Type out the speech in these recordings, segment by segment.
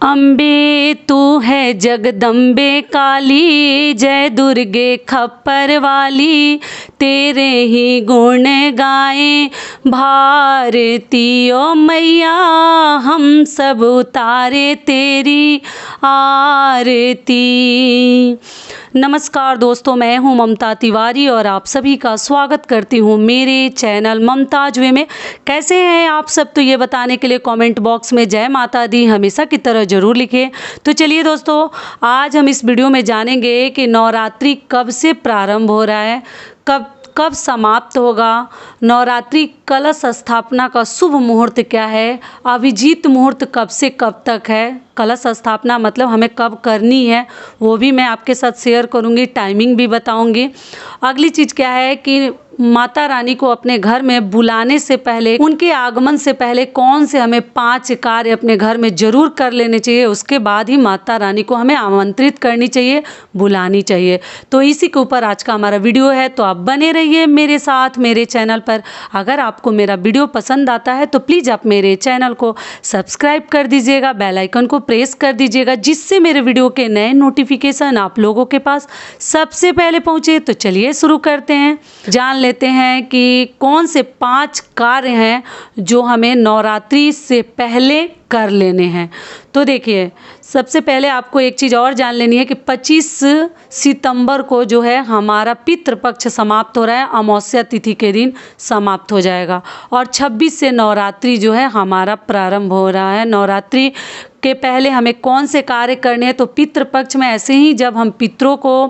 अम्बे तू है जगदम्बे काली, जय दुर्गे खप्पर वाली, तेरे ही गुण गाएं भारती ओ मैया, हम सब उतारे तेरी आरती। नमस्कार दोस्तों, मैं हूं ममता तिवारी और आप सभी का स्वागत करती हूं मेरे चैनल ममताज वे में। कैसे हैं आप सब, तो ये बताने के लिए कमेंट बॉक्स में जय माता दी हमेशा की तरह ज़रूर लिखें। तो चलिए दोस्तों, आज हम इस वीडियो में जानेंगे कि नवरात्रि कब से प्रारंभ हो रहा है, कब समाप्त होगा, नवरात्रि कलश स्थापना का शुभ मुहूर्त क्या है, अभिजीत मुहूर्त कब से कब तक है, कलश स्थापना मतलब हमें कब करनी है वो भी मैं आपके साथ शेयर करूंगी, टाइमिंग भी बताऊंगी। अगली चीज़ क्या है कि माता रानी को अपने घर में बुलाने से पहले, उनके आगमन से पहले कौन से हमें 5 कार्य अपने घर में ज़रूर कर लेने चाहिए, उसके बाद ही माता रानी को हमें आमंत्रित करनी चाहिए, बुलानी चाहिए। तो इसी के ऊपर आज का हमारा वीडियो है, तो आप बने रहिए मेरे साथ मेरे चैनल पर। अगर आपको मेरा वीडियो पसंद आता है तो प्लीज़ आप मेरे चैनल को सब्सक्राइब कर दीजिएगा, बेल आइकन को प्रेस कर दीजिएगा, जिससे मेरे वीडियो के नए नोटिफिकेशन आप लोगों के पास सबसे पहले पहुँचे। तो चलिए शुरू करते हैं, जान लेते हैं कि कौन से 5 कार्य हैं जो हमें नवरात्रि से पहले कर लेने हैं। तो देखिए, सबसे पहले आपको एक चीज़ और जान लेनी है कि 25 सितंबर को जो है हमारा पितृपक्ष समाप्त हो रहा है, अमावस्या तिथि के दिन समाप्त हो जाएगा, और 26 से नवरात्रि जो है हमारा प्रारंभ हो रहा है। नवरात्रि के पहले हमें कौन से कार्य करने हैं, तो पितृपक्ष में ऐसे ही जब हम पितरों को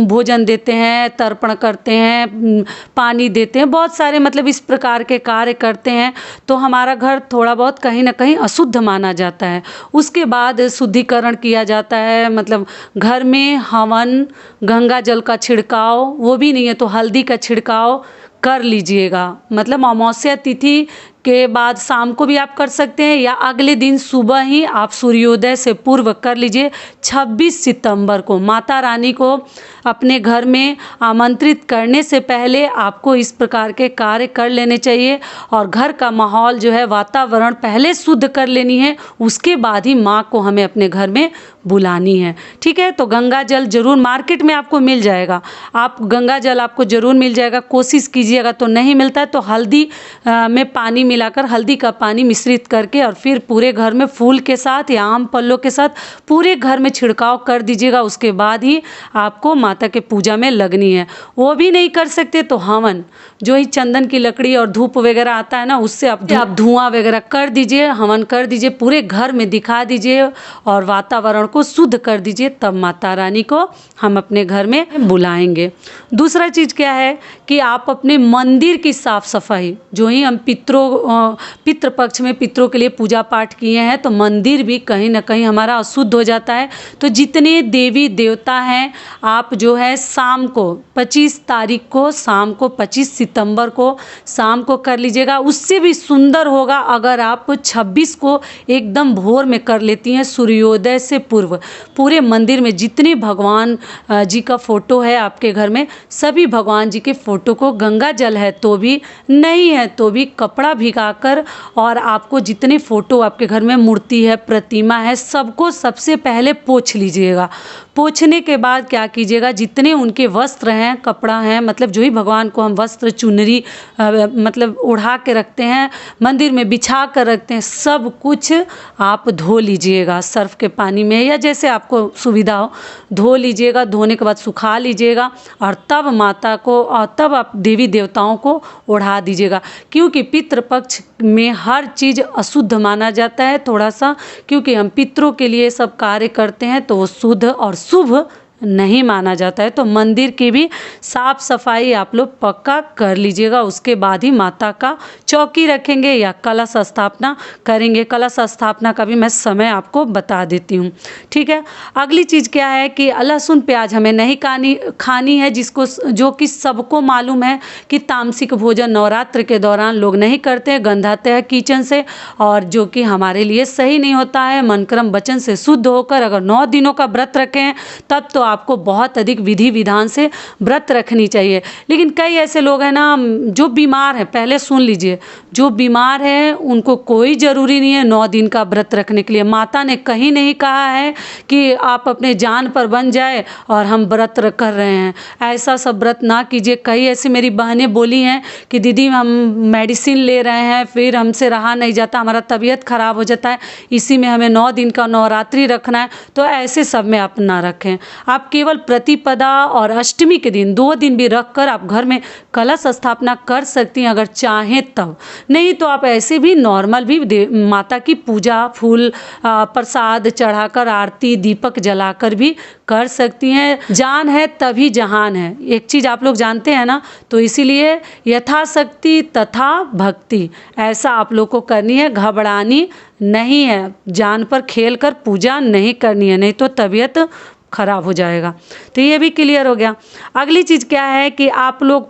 भोजन देते हैं, तर्पण करते हैं, पानी देते हैं, बहुत सारे मतलब इस प्रकार के कार्य करते हैं, तो हमारा घर थोड़ा बहुत कहीं ना कहीं अशुद्ध माना जाता है। उसके बाद शुद्धिकरण किया जाता है, मतलब घर में हवन, गंगा जल का छिड़काव, वो भी नहीं है तो हल्दी का छिड़काव कर लीजिएगा। मतलब अमावस्या तिथि के बाद शाम को भी आप कर सकते हैं, या अगले दिन सुबह ही आप सूर्योदय से पूर्व कर लीजिए। 26 सितंबर को माता रानी को अपने घर में आमंत्रित करने से पहले आपको इस प्रकार के कार्य कर लेने चाहिए, और घर का माहौल जो है, वातावरण पहले शुद्ध कर लेनी है, उसके बाद ही माँ को हमें अपने घर में बुलानी है। ठीक है, तो गंगा जल जरूर मार्केट में आपको मिल जाएगा, आप गंगा जल आपको जरूर मिल जाएगा। कोशिश कीजिएगा तो नहीं मिलता है तो हल्दी में पानी मिलाकर, हल्दी का पानी मिश्रित करके, और फिर पूरे घर में फूल के साथ या आम पल्लों के साथ पूरे घर में छिड़काव कर दीजिएगा। उसके बाद ही आपको माता के पूजा में लगनी है। वो भी नहीं कर सकते तो हवन, जो ही चंदन की लकड़ी और धूप वगैरह आता है ना, उससे आप धुआं वगैरह कर दीजिए, हवन कर दीजिए, पूरे घर में दिखा दीजिए और वातावरण को शुद्ध कर दीजिए, तब माता रानी को हम अपने घर में बुलाएंगे। दूसरा चीज़ क्या है कि आप अपने मंदिर की साफ सफाई, जो ही हम पितृपक्ष में पितरों के लिए पूजा पाठ किए हैं, तो मंदिर भी कहीं ना कहीं हमारा अशुद्ध हो जाता है। तो जितने देवी देवता हैं, आप जो है शाम को 25 तारीख को, शाम को 25 सितंबर को शाम को कर लीजिएगा। उससे भी सुंदर होगा अगर आप 26 को एकदम भोर में कर लेती हैं, सूर्योदय से पूर्व। पूरे मंदिर में जितने भगवान जी का फोटो है आपके घर में, सभी भगवान जी के फोटो को गंगा जल है तो भी, नहीं है तो भी कपड़ा भिगाकर, और आपको जितने फोटो आपके घर में मूर्ति है, प्रतिमा है, सबको सबसे पहले पोंछ लीजिएगा। पोंछने के बाद क्या कीजिएगा, जितने उनके वस्त्र हैं, कपड़ा है, मतलब जो ही भगवान को हम वस्त्र चुनरी मतलब उड़ा के रखते हैं, मंदिर में बिछा कर रखते हैं, सब कुछ आप धो लीजिएगा सर्फ के पानी में, या जैसे आपको सुविधा हो धो लीजिएगा। धोने के बाद सुखा लीजिएगा, और तब माता को, और तब आप देवी देवताओं को उड़ा दीजिएगा। क्योंकि पितृपक्ष में हर चीज़ अशुद्ध माना जाता है थोड़ा सा, क्योंकि हम पितरों के लिए सब कार्य करते हैं, तो वो शुद्ध और शुभ नहीं माना जाता है। तो मंदिर की भी साफ सफाई आप लोग पक्का कर लीजिएगा। उसके बाद ही माता का चौकी रखेंगे या कलश स्थापना करेंगे। कलश स्थापना का भी मैं समय आपको बता देती हूँ। ठीक है, अगली चीज़ क्या है कि लहसुन प्याज हमें नहीं खानी है, जो कि सबको मालूम है कि तामसिक भोजन नवरात्र के दौरान लोग नहीं करते हैं, गंधाते हैं किचन से, और जो कि हमारे लिए सही नहीं होता है। मन कर्म वचन से शुद्ध होकर अगर 9 दिनों का व्रत रखें, तब तो आपको बहुत अधिक विधि विधान से व्रत रखनी चाहिए। लेकिन कई ऐसे लोग हैं ना जो बीमार हैं, पहले सुन लीजिए, जो बीमार हैं उनको कोई ज़रूरी नहीं है 9 दिन का व्रत रखने के लिए। माता ने कहीं नहीं कहा है कि आप अपने जान पर बन जाए और हम व्रत कर रहे हैं, ऐसा सब व्रत ना कीजिए। कई ऐसी मेरी बहनें बोली हैं कि दीदी हम मेडिसिन ले रहे हैं, फिर हमसे रहा नहीं जाता, हमारा तबीयत ख़राब हो जाता है, इसी में हमें 9 दिन का नवरात्रि रखना है। तो ऐसे सब में आप ना रखें। आप केवल प्रतिपदा और अष्टमी के दिन 2 दिन भी रख कर आप घर में कलश स्थापना कर सकती हैं अगर चाहें तब। नहीं तो आप ऐसे भी नॉर्मल भी माता की पूजा, फूल प्रसाद चढ़ाकर, आरती दीपक जलाकर भी कर सकती हैं। जान है तभी जहान है, एक चीज़ आप लोग जानते हैं ना। तो इसीलिए यथाशक्ति तथा भक्ति, ऐसा आप लोग को करनी है, घबरानी नहीं है। जान पर खेल कर पूजा नहीं करनी है, नहीं तो तबीयत खराब हो जाएगा। तो ये भी क्लियर हो गया। अगली चीज़ क्या है कि आप लोग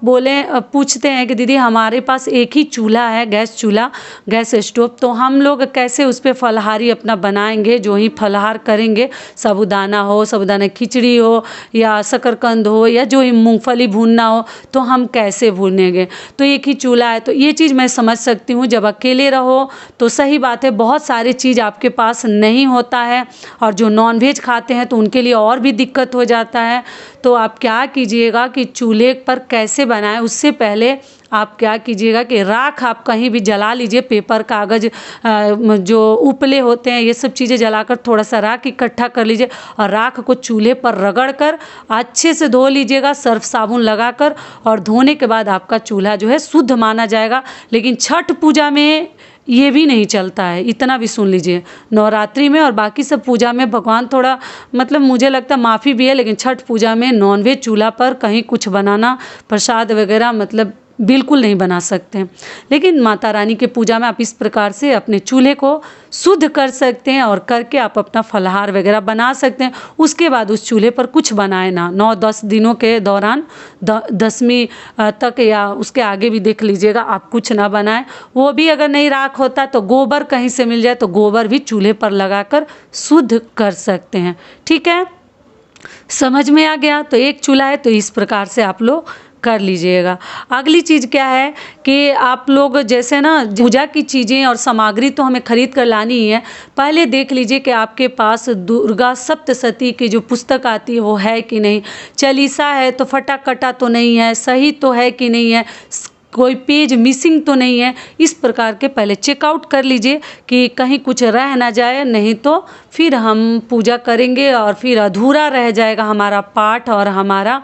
पूछते हैं कि दीदी हमारे पास एक ही चूल्हा है, गैस चूल्हा, गैस स्टोव, तो हम लोग कैसे उस पर फलाहारी अपना बनाएंगे, जो ही फलाहार करेंगे, साबूदाना हो, साबूदाना खिचड़ी हो या शकरकंद हो या जो ही मूंगफली भूनना हो, तो हम कैसे भूनेंगे। तो एक ही चूल्हा है, तो ये चीज़ मैं समझ सकती हूँ। जब अकेले रहो तो सही बात है, बहुत सारी चीज़ आपके पास नहीं होता है, और जो नॉनवेज खाते हैं तो उनके लिए और भी दिक्कत हो जाता है। तो आप क्या कीजिएगा कि चूल्हे पर कैसे बनाएं, उससे पहले आप क्या कीजिएगा कि राख आप कहीं भी जला लीजिए, पेपर कागज़ जो उपले होते हैं ये सब चीज़ें जलाकर थोड़ा सा राख इकट्ठा कर लीजिए, और राख को चूल्हे पर रगड़ कर अच्छे से धो लीजिएगा सर्फ साबुन लगाकर। और धोने के बाद आपका चूल्हा जो है शुद्ध माना जाएगा। लेकिन छठ पूजा में ये भी नहीं चलता है, इतना भी सुन लीजिए। नवरात्रि में और बाकी सब पूजा में भगवान थोड़ा मतलब मुझे लगता है माफ़ी भी है, लेकिन छठ पूजा में नॉनवेज चूल्हा पर कहीं कुछ बनाना, प्रसाद वगैरह मतलब बिल्कुल नहीं बना सकते। लेकिन माता रानी के पूजा में आप इस प्रकार से अपने चूल्हे को शुद्ध कर सकते हैं, और करके आप अपना फलाहार वगैरह बना सकते हैं। उसके बाद उस चूल्हे पर कुछ बनाए ना, 9-10 दिनों के दौरान 10वीं तक या उसके आगे भी देख लीजिएगा आप कुछ ना बनाएं। वो भी अगर नहीं राख होता तो गोबर कहीं से मिल जाए तो गोबर भी चूल्हे पर लगाकर शुद्ध कर सकते हैं। ठीक है, समझ में आ गया। तो एक चूल्हा है तो इस प्रकार से आप लोग कर लीजिएगा। अगली चीज़ क्या है कि आप लोग जैसे ना पूजा की चीज़ें और सामग्री तो हमें खरीद कर लानी ही है। पहले देख लीजिए कि आपके पास दुर्गा सप्तशती की जो पुस्तक आती है वो है कि नहीं, चालीसा है तो फटा कटा तो नहीं है, सही तो है कि नहीं है, कोई पेज मिसिंग तो नहीं है। इस प्रकार के पहले चेकआउट कर लीजिए कि कहीं कुछ रह ना जाए, नहीं तो फिर हम पूजा करेंगे और फिर अधूरा रह जाएगा हमारा पाठ और हमारा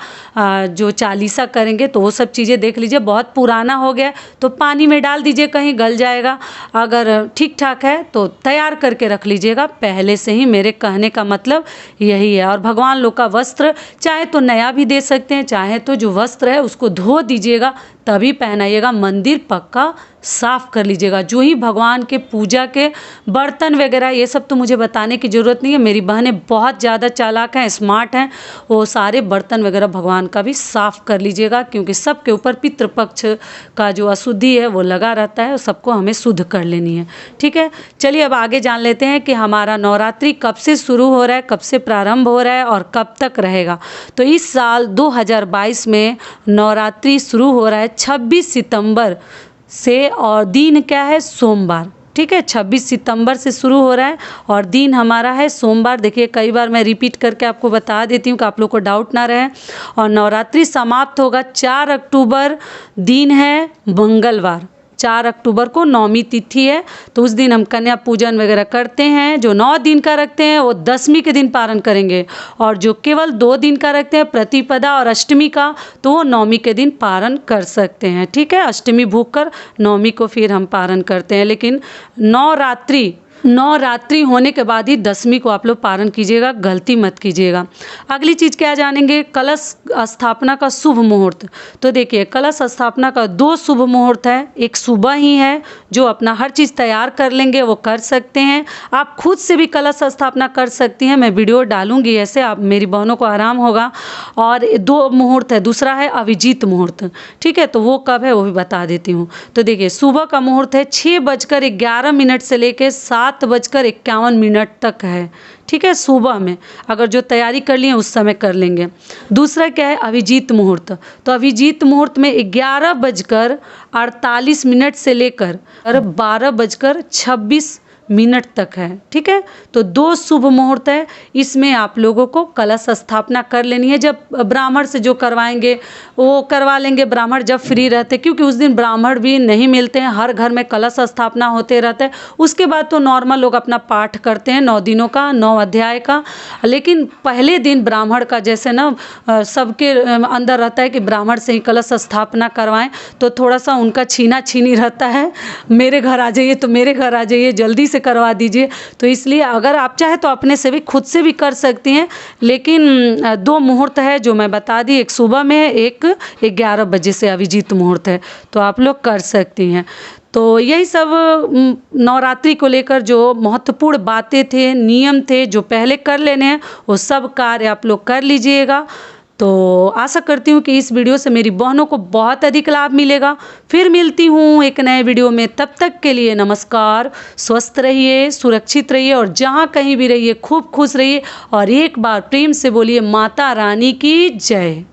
जो चालीसा करेंगे। तो वो सब चीज़ें देख लीजिए। बहुत पुराना हो गया तो पानी में डाल दीजिए, कहीं गल जाएगा। अगर ठीक ठाक है तो तैयार करके रख लीजिएगा पहले से ही, मेरे कहने का मतलब यही है। और भगवान लोग का वस्त्र चाहे तो नया भी दे सकते हैं, चाहे तो जो वस्त्र है उसको धो दीजिएगा तभी पहनाइएगा। मंदिर पक्का साफ कर लीजिएगा। जो ही भगवान के पूजा के बर्तन वगैरह ये सब तो मुझे बताने की ज़रूरत नहीं है, मेरी बहनें बहुत ज़्यादा चालाक हैं, स्मार्ट हैं। वो सारे बर्तन वगैरह भगवान का भी साफ कर लीजिएगा, क्योंकि सबके ऊपर पितृपक्ष का जो अशुद्धि है वो लगा रहता है, सबको हमें शुद्ध कर लेनी है। ठीक है, चलिए अब आगे जान लेते हैं कि हमारा नवरात्रि कब से शुरू हो रहा है, कब से प्रारंभ हो रहा है और कब तक रहेगा। तो इस साल 2022 में नवरात्रि शुरू हो रहा है 26 सितंबर से, और दिन क्या है, सोमवार। ठीक है, 26 सितंबर से शुरू हो रहा है और दिन हमारा है सोमवार। देखिए कई बार मैं रिपीट करके आपको बता देती हूँ कि आप लोग को डाउट ना रहे। और नवरात्रि समाप्त होगा 4 अक्टूबर, दिन है मंगलवार। 4 अक्टूबर को नौमी तिथि है, तो उस दिन हम कन्या पूजन वगैरह करते हैं। जो 9 दिन का रखते हैं वो 10वीं के दिन पारण करेंगे, और जो केवल 2 दिन का रखते हैं प्रतिपदा और अष्टमी का, तो वो नौमी के दिन पारण कर सकते हैं। ठीक है, अष्टमी भूख कर नौमी को फिर हम पारण करते हैं। लेकिन नवरात्रि होने के बाद ही 10वीं को आप लोग पारण कीजिएगा, गलती मत कीजिएगा। अगली चीज़ क्या जानेंगे, कलश स्थापना का शुभ मुहूर्त। तो देखिए कलश स्थापना का 2 शुभ मुहूर्त है। एक सुबह ही है, जो अपना हर चीज़ तैयार कर लेंगे वो कर सकते हैं। आप खुद से भी कलश स्थापना कर सकती हैं, मैं वीडियो डालूंगी, ऐसे आप मेरी बहनों को आराम होगा। और 2 मुहूर्त है, दूसरा है अभिजीत मुहूर्त। ठीक है, तो वो कब है वो भी बता देती हूँ। तो देखिए सुबह का मुहूर्त है 6:11 से लेकर 7 7:51 तक है, ठीक है, सुबह में अगर जो तैयारी कर लिए उस समय कर लेंगे। दूसरा क्या है, अभिजीत मुहूर्त। तो अभिजीत मुहूर्त में 11:48 से लेकर 12:26 तक है, ठीक है। तो 2 शुभ मुहूर्त है, इसमें आप लोगों को कलश स्थापना कर लेनी है। जब ब्राह्मण से जो करवाएंगे वो करवा लेंगे, ब्राह्मण जब फ्री रहते, क्योंकि उस दिन ब्राह्मण भी नहीं मिलते हैं, हर घर में कलश स्थापना होते रहता है। उसके बाद तो नॉर्मल लोग अपना पाठ करते हैं 9 दिनों का, 9 अध्याय का। लेकिन पहले दिन ब्राह्मण का जैसे ना सबके अंदर रहता है कि ब्राह्मण से ही कलश स्थापना करवाएं, तो थोड़ा सा उनका छीना छीनी रहता है, मेरे घर आ जाइए तो मेरे घर आ जाइए, जल्दी से करवा दीजिए। तो इसलिए अगर आप चाहे तो अपने से भी खुद से भी कर सकती हैं, लेकिन 2 मुहूर्त है जो मैं बता दी, एक सुबह में है, एक 11 बजे से अभिजीत मुहूर्त है, तो आप लोग कर सकती हैं। तो यही सब नवरात्रि को लेकर जो महत्वपूर्ण बातें थे, नियम थे जो पहले कर लेने हैं, वो सब कार्य आप लोग कर लीजिएगा। तो आशा करती हूँ कि इस वीडियो से मेरी बहनों को बहुत अधिक लाभ मिलेगा। फिर मिलती हूँ एक नए वीडियो में, तब तक के लिए नमस्कार। स्वस्थ रहिए, सुरक्षित रहिए और जहाँ कहीं भी रहिए खूब खुश रहिए। और एक बार प्रेम से बोलिए माता रानी की जय।